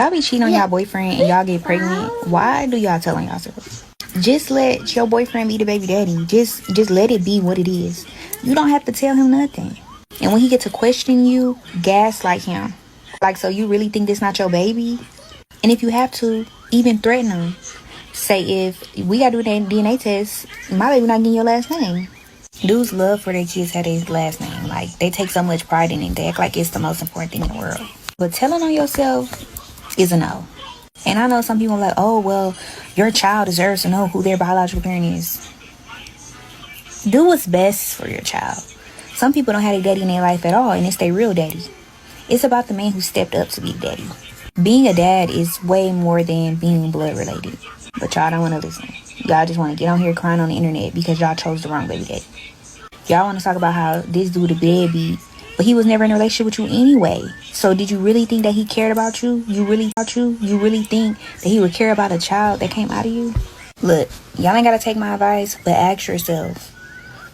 Y'all be cheating on y'all boyfriend and y'all get pregnant. Why do y'all tell on yourselves? Just let your boyfriend be the baby daddy. Just let it be what it is. You don't have to tell him nothing. And when he get to question you, gaslight him. Like, so you really think this not your baby? And if you have to, even threaten him. Say, if we gotta do a DNA test, my baby not getting your last name. Dudes love for their kids have their last name. Like, they take so much pride in it. They act like it's the most important thing in the world. But telling on yourself is a no. And I know some people are like, oh, well, your child deserves to know who their biological parent is. Do what's best for your child. Some people don't have a daddy in their life at all, and it's their real daddy. It's about the man who stepped up to be a daddy. Being a dad is way more than being blood related. But y'all don't want to listen. Y'all just want to get on here crying on the internet because y'all chose the wrong baby daddy. Y'all want to talk about how this dude a deadbeat, but he was never in a relationship with you anyway. So did you really think that he cared about you? You really think that he would care about a child that came out of you? Look, y'all ain't got to take my advice, but ask yourself,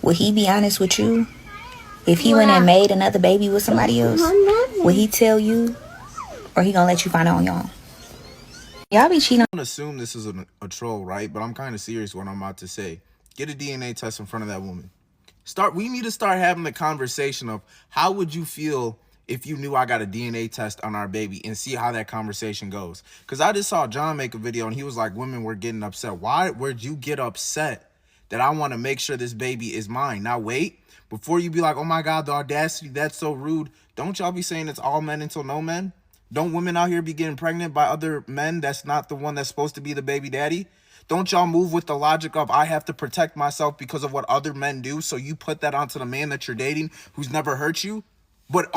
would he be honest with you? If he went and made another baby with somebody else, would he tell you? Or he gonna let you find out on your own? Y'all be cheating. I don't assume this is a troll, right? But I'm kind of serious what I'm about to say. Get a DNA test in front of that woman. We need to start having the conversation of how would you feel if you knew I got a DNA test on our baby, and see how that conversation goes. Because I just saw John make a video and he was like, women were getting upset. Why would you get upset that I want to make sure this baby is mine? Now wait, before you be like, oh my God, the audacity, that's so rude. Don't y'all be saying it's all men until no men? Don't women out here be getting pregnant by other men that's not the one that's supposed to be the baby daddy? Don't y'all move with the logic of I have to protect myself because of what other men do, so you put that onto the man that you're dating who's never hurt you? But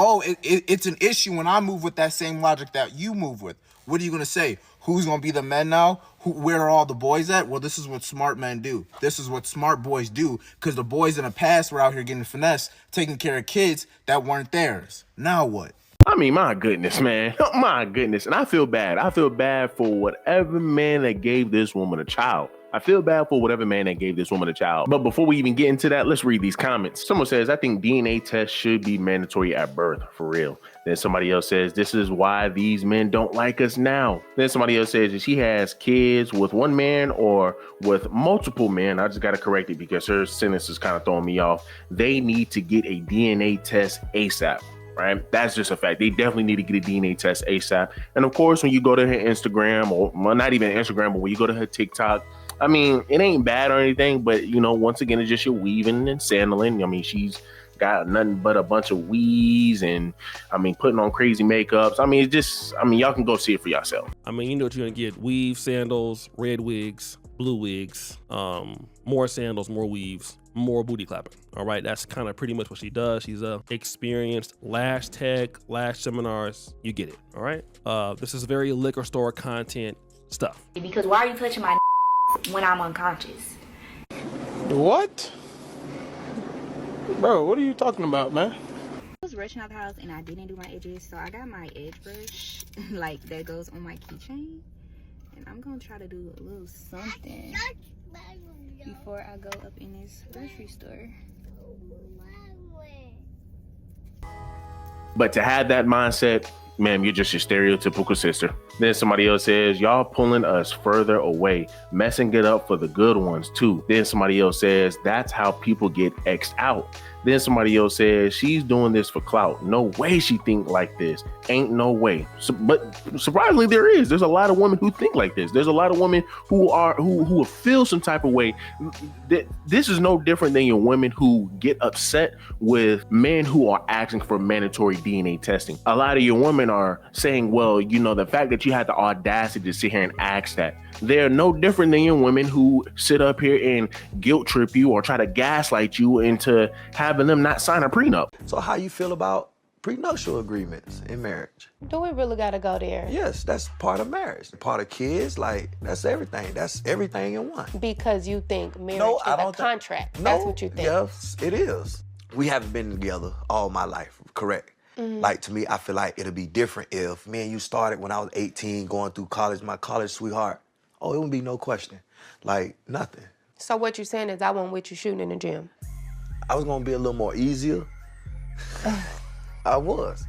it's an issue when I move with that same logic that you move with. What are you going to say? Who's going to be the men now? Where are all the boys at? Well, this is what smart men do. This is what smart boys do, because the boys in the past were out here getting finessed, taking care of kids that weren't theirs. Now what? I mean, my goodness, man. My goodness. And I feel bad. I feel bad for whatever man that gave this woman a child. I feel bad for whatever man that gave this woman a child. But before we even get into that, let's read these comments. Someone says, I think DNA tests should be mandatory at birth, for real. Then somebody else says, this is why these men don't like us now. Then somebody else says that she has kids with one man or with multiple men. I just got to correct it because her sentence is kind of throwing me off. They need to get a DNA test ASAP. Right? That's just a fact. They definitely need to get a DNA test ASAP. And of course, when you go to her Instagram, or well, not even Instagram, but when you go to her TikTok, I mean, it ain't bad or anything, but you know, once again, it's just your weaving and sandaling. I mean, she's got nothing but a bunch of weaves and I mean, putting on crazy makeups. I mean, it's just, I mean, y'all can go see it for yourself. I mean, you know what you're gonna get: weave, sandals, red wigs, blue wigs, more sandals, more weaves, more booty clapping. All right, that's kind of pretty much what she does. She's a experienced lash tech, lash seminars. You get it. All right. This is very liquor store content stuff. Because why are you touching my when I'm unconscious? What? Bro, what are you talking about, man? I was rushing out the house and I didn't do my edges, so I got my edge brush like that goes on my keychain, and I'm gonna try to do a little something before I go up in this grocery store. But to have that mindset, ma'am, you're just your stereotypical sister. Then somebody else says, y'all pulling us further away, messing it up for the good ones too. Then somebody else says, that's how people get X'd out. Then somebody else says, she's doing this for clout. No way she think like this. Ain't no way. But surprisingly, there's a lot of women who think like this. There's a lot of women who feel some type of way. This is no different than your women who get upset with men who are asking for mandatory DNA testing. A lot of your women are saying, well, you know, the fact that you had the audacity to sit here and ask that. They're no different than your women who sit up here and guilt trip you or try to gaslight you into having them not sign a prenup. So how you feel about prenuptial agreements in marriage? Do we really gotta go there? Yes, that's part of marriage. Part of kids, like, that's everything. That's everything in one. Because you think marriage is a contract. That's what you think. Yes, it is. We haven't been together all my life, correct? Mm-hmm. Like, to me, I feel like it'll be different if me and you started when I was 18, going through college, my college sweetheart. Oh, it wouldn't be no question. Like, nothing. So what you're saying is I won't with you shooting in the gym? I was gonna be a little more easier. I was.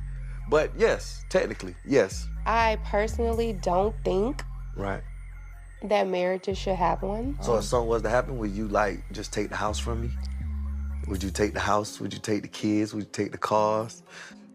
But yes, technically, yes. I personally don't think Right. that marriages should have one. So if something was to happen, would you like just take the house from me? Would you take the house? Would you take the kids? Would you take the cars?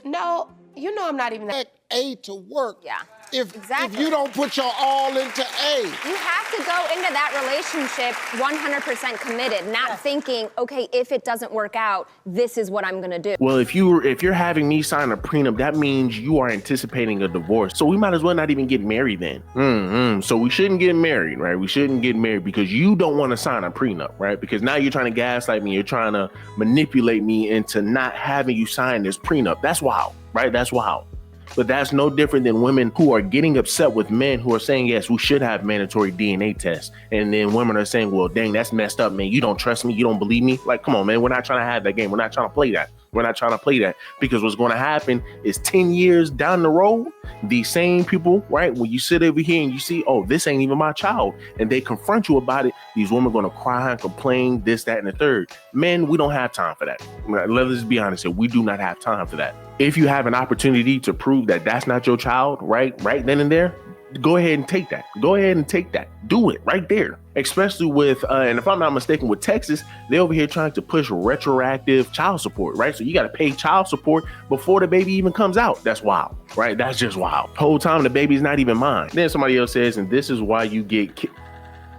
No, you know I'm not even that. A to work. Yeah. If Exactly. you don't put your all into A. You have to go into that relationship 100% committed, not thinking, okay, if it doesn't work out, this is what I'm gonna do. Well, if you're having me sign a prenup, that means you are anticipating a divorce. So we might as well not even get married then. So we shouldn't get married, right? We shouldn't get married because you don't want to sign a prenup, right? Because now you're trying to gaslight me. You're trying to manipulate me into not having you sign this prenup. That's wild, right? That's wild. But that's no different than women who are getting upset with men who are saying, yes, we should have mandatory DNA tests. And then women are saying, well, dang, that's messed up, man. You don't trust me. You don't believe me. Like, come on, man. We're not trying to have that game. We're not trying to play that. We're not trying to play that, because what's going to happen is 10 years down the road, these same people, right, when you sit over here and you see, oh, this ain't even my child, and they confront you about it, these women are going to cry and complain, this, that, and the third. Men, we don't have time for that. Let's be honest here. We do not have time for that. If you have an opportunity to prove that that's not your child, right then and there, go ahead and take that. Go ahead and take that. Do it right there. Especially with, and if I'm not mistaken, with Texas, they're over here trying to push retroactive child support, right? So you got to pay child support before the baby even comes out. That's wild, right? That's just wild. Whole time the baby's not even mine. Then somebody else says, and this is why you get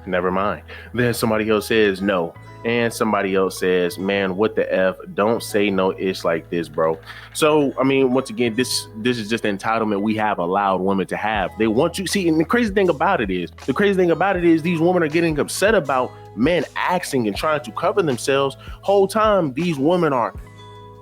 never mind. Then somebody else says no. And somebody else says, man, what the F? Don't say no ish like this, bro. So, I mean, once again, this is just the entitlement we have allowed women to have. They want you, see, and the crazy thing about it is these women are getting upset about men asking and trying to cover themselves. Whole time, these women are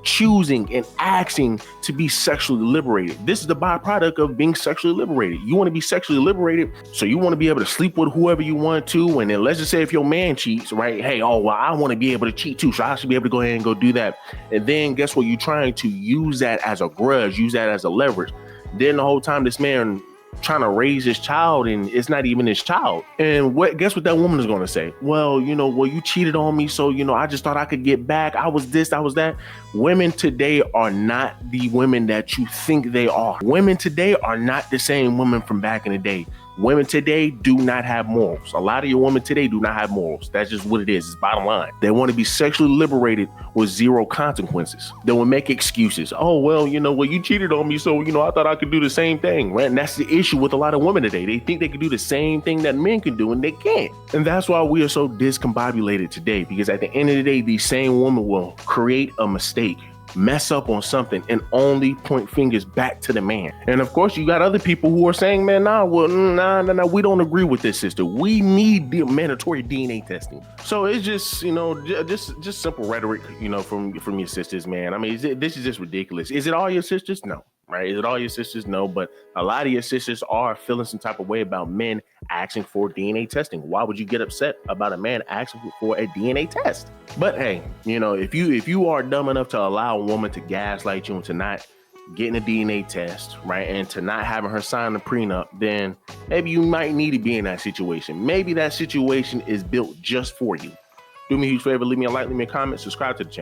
choosing and asking to be sexually liberated. This is the byproduct of being sexually liberated. You want to be sexually liberated, so you want to be able to sleep with whoever you want to. And then let's just say if your man cheats, right? Hey, oh, well, I want to be able to cheat too, so I should be able to go ahead and go do that. And then guess what? You're trying to use that as a grudge, use that as a leverage. Then the whole time this man trying to raise his child, and it's not even his child. And guess what that woman is going to say? Well, you cheated on me, so, I just thought I could get back. I was this, I was that. Women today are not the women that you think they are. Women today are not the same women from back in the day. Women today do not have morals. A lot of your women today do not have morals. That's just what it is. It's bottom line. They want to be sexually liberated with zero consequences. They will make excuses. Oh, well, you cheated on me, so, I thought I could do the same thing, right? And that's the issue with a lot of women today. They think they can do the same thing that men can do, and they can't. And that's why we are so discombobulated today, because at the end of the day, these same women will create a mistake, mess up on something, and only point fingers back to the man. And of course, you got other people who are saying, man, nah, we don't agree with this, sister. We need the mandatory DNA testing. So it's just, just simple rhetoric, from your sisters, man. I mean, this is just ridiculous. Is it all your sisters? No. Right? Is it all your sisters? No, but a lot of your sisters are feeling some type of way about men asking for DNA testing. Why would you get upset about a man asking for a DNA test? But hey, if you are dumb enough to allow a woman to gaslight you into not getting a DNA test, right, and to not having her sign the prenup, then maybe you might need to be in that situation. Maybe that situation is built just for you. Do me a huge favor, leave me a like, leave me a comment, subscribe to the channel.